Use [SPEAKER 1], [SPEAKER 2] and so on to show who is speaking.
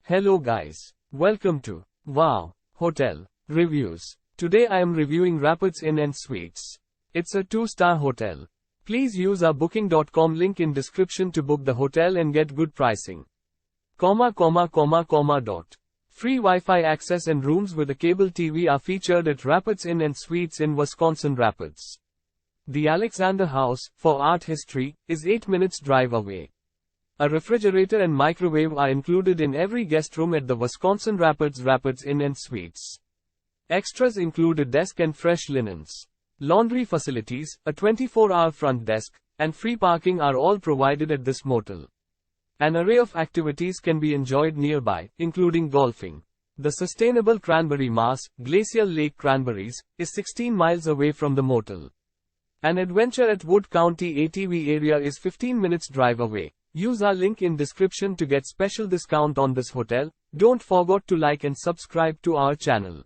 [SPEAKER 1] Hello guys. Welcome to Wow Hotel Reviews. Today I am reviewing Rapids Inn and Suites. It's a 2-star hotel. Please use our booking.com link in description to book the hotel and get good pricing. Free Wi-Fi access and rooms with a cable TV are featured at Rapids Inn and Suites in Wisconsin Rapids. The Alexander House, for art history, is 8 minutes drive away. A refrigerator and microwave are included in every guest room at the Wisconsin Rapids Inn and Suites. Extras include a desk and fresh linens. Laundry facilities, a 24-hour front desk, and free parking are all provided at this motel. An array of activities can be enjoyed nearby, including golfing. The sustainable cranberry marsh, Glacial Lake Cranberries, is 16 miles away from the motel. An adventure at Wood County ATV Area is 15 minutes drive away. Use our link in description to get special discount on this hotel. Don't forget to like and subscribe to our channel.